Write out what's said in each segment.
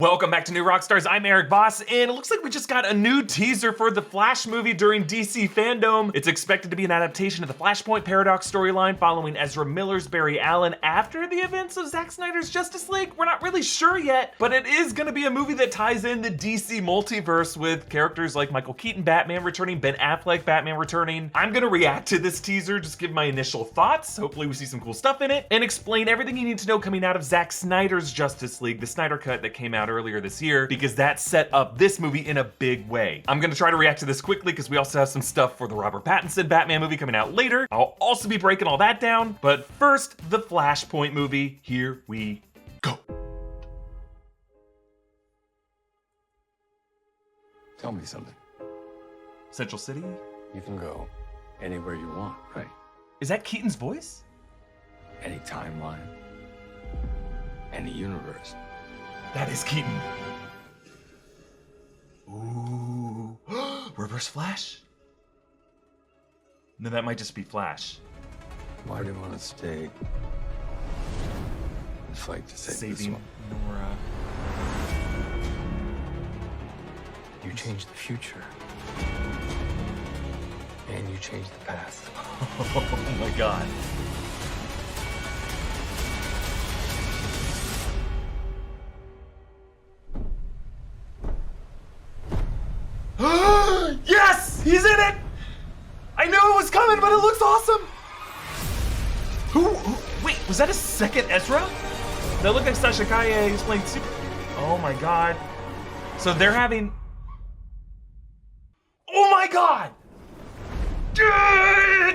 Welcome back to New Rockstars. I'm Erik Voss, and it looks like we just got a new teaser for the Flash movie during DC Fandome. It's expected to be an adaptation of the Flashpoint Paradox storyline following Ezra Miller's Barry Allen after the events of Zack Snyder's Justice League. We're not really sure yet, but it is gonna be a movie that ties in the DC multiverse with characters like Michael Keaton Batman returning, Ben Affleck Batman returning. I'm gonna react to this teaser, just give my initial thoughts. Hopefully we see some cool stuff in it, and explain everything you need to know coming out of Zack Snyder's Justice League, the Snyder Cut that came out earlier this year, because that set up this movie in a big way. I'm gonna try to react to this quickly because we also have some stuff for the Robert Pattinson Batman movie coming out later. I'll also be breaking all that down, but first, the Flashpoint movie. Here we go. Tell me something. Central City? You can go anywhere you want, right? Is that Keaton's voice? Any timeline, any universe. That is Keaton. Ooh. Reverse Flash? No, that might just be Flash. Why do you want to stay and fight to save this Saving one? Nora. You changed the future. And you changed the past. Oh my god. Yes! He's in it! I knew it was coming, but it looks awesome! Wait, was that a second Ezra? That looked like Sasha Kaye, he's playing Super... Oh my god. So they're having... Oh my god!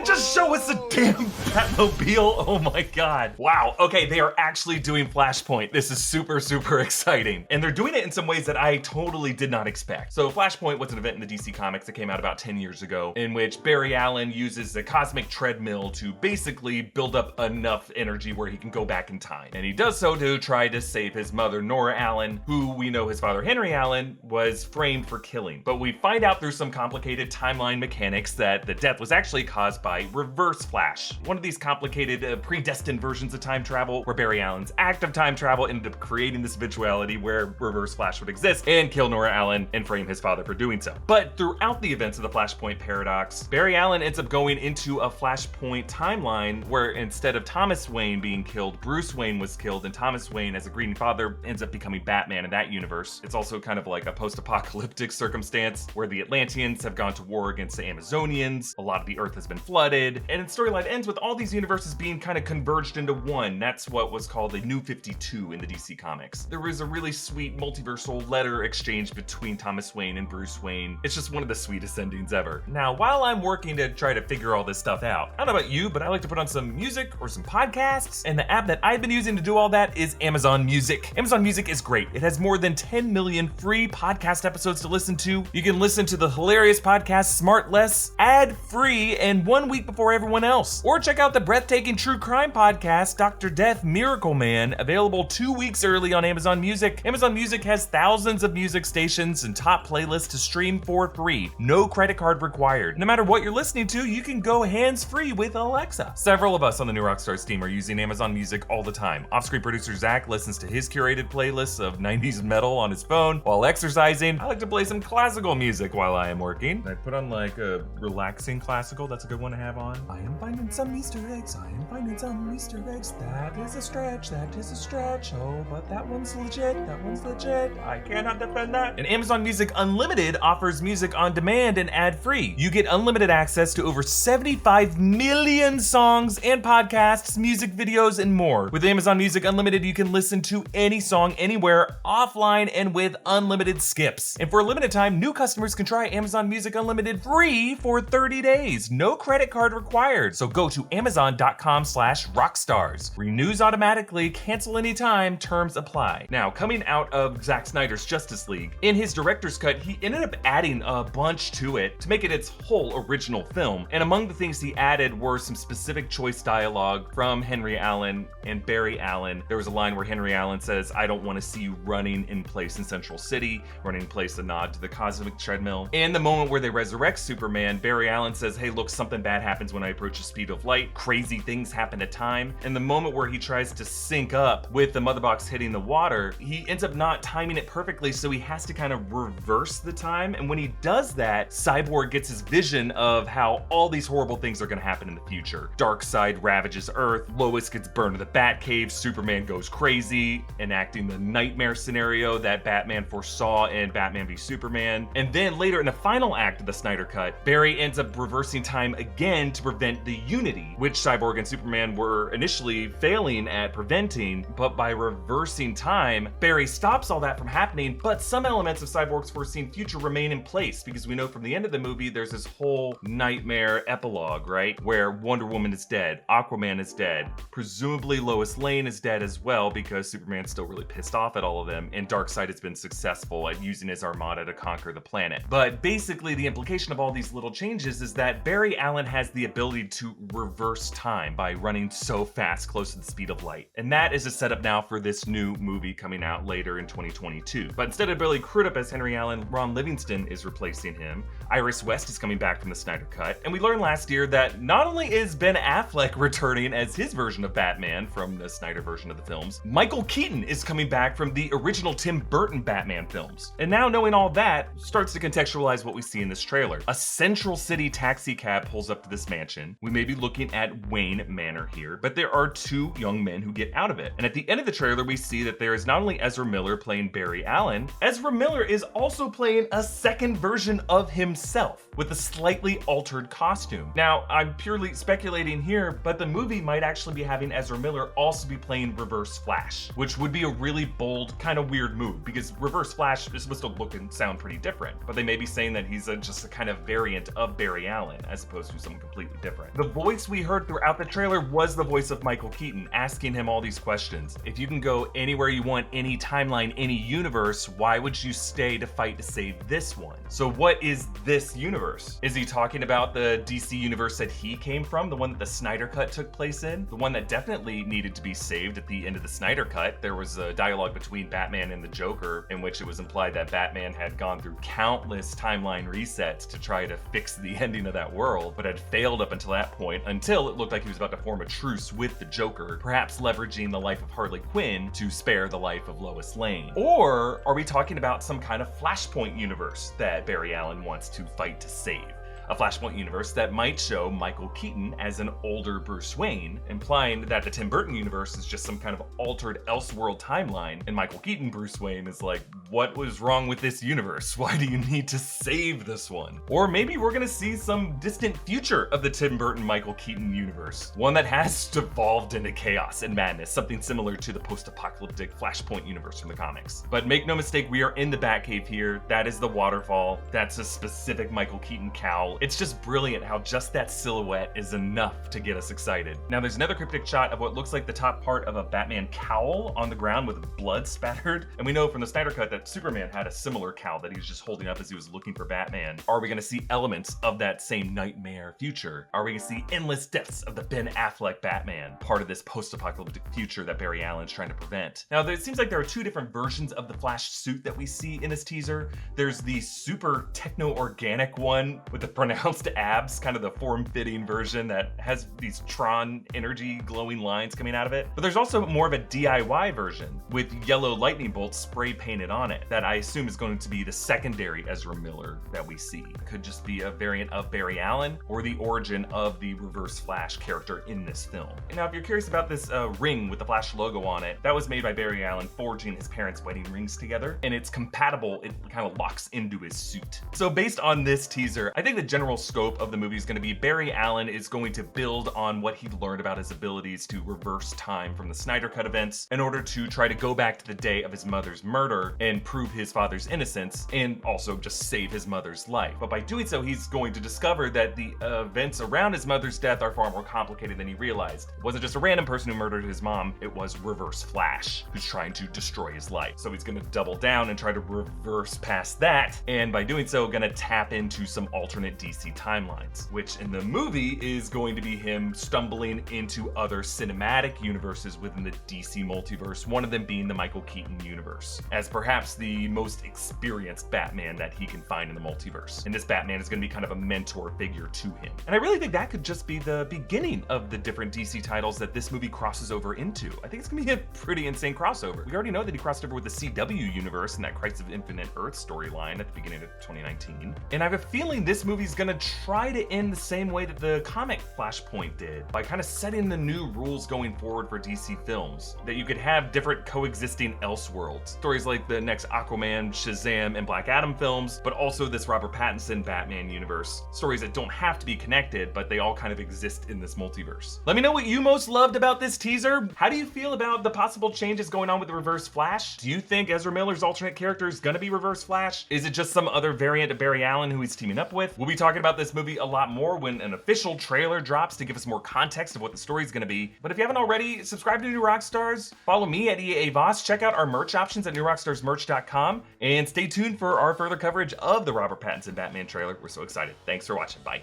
Just show us the damn Batmobile. Oh my god. Wow. Okay, they are actually doing Flashpoint. This is super, super exciting. And they're doing it in some ways that I totally did not expect. So Flashpoint was an event in the DC Comics that came out about 10 years ago, in which Barry Allen uses the cosmic treadmill to basically build up enough energy where he can go back in time. And he does so to try to save his mother, Nora Allen, who we know his father, Henry Allen, was framed for killing. But we find out through some complicated timeline mechanics that the death was actually caused by Reverse Flash, one of these complicated predestined versions of time travel where Barry Allen's act of time travel ended up creating this eventuality where Reverse Flash would exist and kill Nora Allen and frame his father for doing so. But throughout the events of the Flashpoint Paradox, Barry Allen ends up going into a Flashpoint timeline where instead of Thomas Wayne being killed, Bruce Wayne was killed, and Thomas Wayne as a grieving father ends up becoming Batman in that universe. It's also kind of like a post-apocalyptic circumstance where the Atlanteans have gone to war against the Amazonians, a lot of the Earth has been flooded, and its storyline ends with all these universes being kind of converged into one. That's what was called the New 52 in the DC Comics. There was a really sweet multiversal letter exchange between Thomas Wayne and Bruce Wayne. It's just one of the sweetest endings ever. Now, while I'm working to try to figure all this stuff out, I don't know about you, but I like to put on some music or some podcasts, and the app that I've been using to do all that is Amazon Music. Amazon Music is great. It has more than 10 million free podcast episodes to listen to. You can listen to the hilarious podcast Smart Less ad-free and 1 week before everyone else. Or check out the breathtaking true crime podcast, Dr. Death Miracle Man, available 2 weeks early on Amazon Music. Amazon Music has thousands of music stations and top playlists to stream for free. No credit card required. No matter what you're listening to, you can go hands-free with Alexa. Several of us on the New Rockstars team are using Amazon Music all the time. Off-screen producer Zach listens to his curated playlists of 90s metal on his phone. While exercising, I like to play some classical music while I am working. I put on like a relaxing classical. That's a good one to have on. I am finding some Easter eggs. I am finding some Easter eggs. That is a stretch. That is a stretch. Oh, but that one's legit. That one's legit. I cannot defend that. And Amazon Music Unlimited offers music on demand and ad-free. You get unlimited access to over 75 million songs and podcasts, music videos, and more. With Amazon Music Unlimited, you can listen to any song anywhere, offline, and with unlimited skips. And for a limited time, new customers can try Amazon Music Unlimited free for 30 days. No credit card required. So go to amazon.com/rockstars. Renews automatically, cancel anytime, terms apply. Now, coming out of Zack Snyder's Justice League, in his director's cut, he ended up adding a bunch to it to make it its whole original film. And among the things he added were some specific choice dialogue from Henry Allen and Barry Allen. There was a line where Henry Allen says, "I don't want to see you running in place in Central City," running in place a nod to the cosmic treadmill. And the moment where they resurrect Superman, Barry Allen Allen says, hey, look, something bad happens when I approach the speed of light. Crazy things happen at time. And the moment where he tries to sync up with the mother box hitting the water, he ends up not timing it perfectly, so he has to kind of reverse the time. And when he does that, Cyborg gets his vision of how all these horrible things are going to happen in the future. Darkseid ravages Earth, Lois gets burned in the Batcave, Superman goes crazy, enacting the nightmare scenario that Batman foresaw in Batman v Superman. And then later in the final act of the Snyder Cut, Barry ends up reversing time again to prevent the unity, which Cyborg and Superman were initially failing at preventing, but by reversing time, Barry stops all that from happening, but some elements of Cyborg's foreseen future remain in place, because we know from the end of the movie there's this whole nightmare epilogue, right? Where Wonder Woman is dead, Aquaman is dead, presumably Lois Lane is dead as well, because Superman's still really pissed off at all of them, and Darkseid has been successful at using his armada to conquer the planet. But basically the implication of all these little changes is that Barry Allen has the ability to reverse time by running so fast close to the speed of light. And that is a setup now for this new movie coming out later in 2022. But instead of Billy Crudup as Henry Allen, Ron Livingston is replacing him. Iris West is coming back from the Snyder Cut. And we learned last year that not only is Ben Affleck returning as his version of Batman from the Snyder version of the films, Michael Keaton is coming back from the original Tim Burton Batman films. And now knowing all that starts to contextualize what we see in this trailer. A Central City taxi cab pulls up to this mansion. We may be looking at Wayne Manor here, but there are two young men who get out of it. And at the end of the trailer, we see that there is not only Ezra Miller playing Barry Allen, Ezra Miller is also playing a second version of himself with a slightly altered costume. Now, I'm purely speculating here, but the movie might actually be having Ezra Miller also be playing Reverse Flash, which would be a really bold, kind of weird move, because Reverse Flash is supposed to look and sound pretty different, but they may be saying that he's just a kind of variant of Barry Allen as opposed to someone completely different. The voice we heard throughout the trailer was the voice of Michael Keaton, asking him all these questions. If you can go anywhere you want, any timeline, any universe, why would you stay to fight to save this one? So what is this universe? Is he talking about the DC universe that he came from, the one that the Snyder Cut took place in? The one that definitely needed to be saved at the end of the Snyder Cut. There was a dialogue between Batman and the Joker in which it was implied that Batman had gone through countless timeline resets to try to fix the ending of that world, but had failed up until that point, until it looked like he was about to form a truce with the Joker, perhaps leveraging the life of Harley Quinn to spare the life of Lois Lane. Or are we talking about some kind of Flashpoint universe that Barry Allen wants to fight to save? A Flashpoint universe that might show Michael Keaton as an older Bruce Wayne, implying that the Tim Burton universe is just some kind of altered Elseworld timeline, and Michael Keaton Bruce Wayne is like, what was wrong with this universe? Why do you need to save this one? Or maybe we're gonna see some distant future of the Tim Burton Michael Keaton universe, one that has devolved into chaos and madness, something similar to the post-apocalyptic Flashpoint universe from the comics. But make no mistake, we are in the Batcave here. That is the waterfall. That's a specific Michael Keaton cowl. It's just brilliant how just that silhouette is enough to get us excited. Now there's another cryptic shot of what looks like the top part of a Batman cowl on the ground with blood spattered. And we know from the Snyder Cut that Superman had a similar cowl that he was just holding up as he was looking for Batman. Are we gonna see elements of that same nightmare future? Are we gonna see endless deaths of the Ben Affleck Batman, part of this post-apocalyptic future that Barry Allen's trying to prevent? Now it seems like there are two different versions of the Flash suit that we see in this teaser. There's the super techno-organic one with the pronounced abs, kind of the form-fitting version that has these Tron energy glowing lines coming out of it. But there's also more of a DIY version with yellow lightning bolts spray painted on it that I assume is going to be the secondary Ezra Miller that we see. It could just be a variant of Barry Allen or the origin of the Reverse Flash character in this film. And now if you're curious about this ring with the Flash logo on it, that was made by Barry Allen forging his parents' wedding rings together, and it's compatible, it kind of locks into his suit. So based on this teaser, I think the general scope of the movie is going to be Barry Allen is going to build on what he learned about his abilities to reverse time from the Snyder Cut events in order to try to go back to the day of his mother's murder and prove his father's innocence and also just save his mother's life. But by doing so, he's going to discover that the events around his mother's death are far more complicated than he realized. It wasn't just a random person who murdered his mom, it was Reverse Flash who's trying to destroy his life. So he's going to double down and try to reverse past that, and by doing so, going to tap into some alternate DC timelines, which in the movie is going to be him stumbling into other cinematic universes within the DC multiverse, one of them being the Michael Keaton universe, as perhaps the most experienced Batman that he can find in the multiverse. And this Batman is going to be kind of a mentor figure to him. And I really think that could just be the beginning of the different DC titles that this movie crosses over into. I think it's going to be a pretty insane crossover. We already know that he crossed over with the CW universe in that Crisis of Infinite Earth storyline at the beginning of 2019. And I have a feeling this movie's going to try to end the same way that the comic Flashpoint did, by kind of setting the new rules going forward for DC films, that you could have different coexisting Elseworlds. Stories like the next Aquaman, Shazam, and Black Adam films, but also this Robert Pattinson Batman universe. Stories that don't have to be connected, but they all kind of exist in this multiverse. Let me know what you most loved about this teaser. How do you feel about the possible changes going on with the Reverse Flash? Do you think Ezra Miller's alternate character is gonna be Reverse Flash? Is it just some other variant of Barry Allen who he's teaming up with? We'll be talking about this movie a lot more when an official trailer drops to give us more context of what the story's gonna be. But if you haven't already, subscribe to New Rockstars, follow me at EA Voss, check out our merch options at newrockstarsmerch.com, and stay tuned for our further coverage of the Robert Pattinson Batman trailer. We're so excited. Thanks for watching. Bye.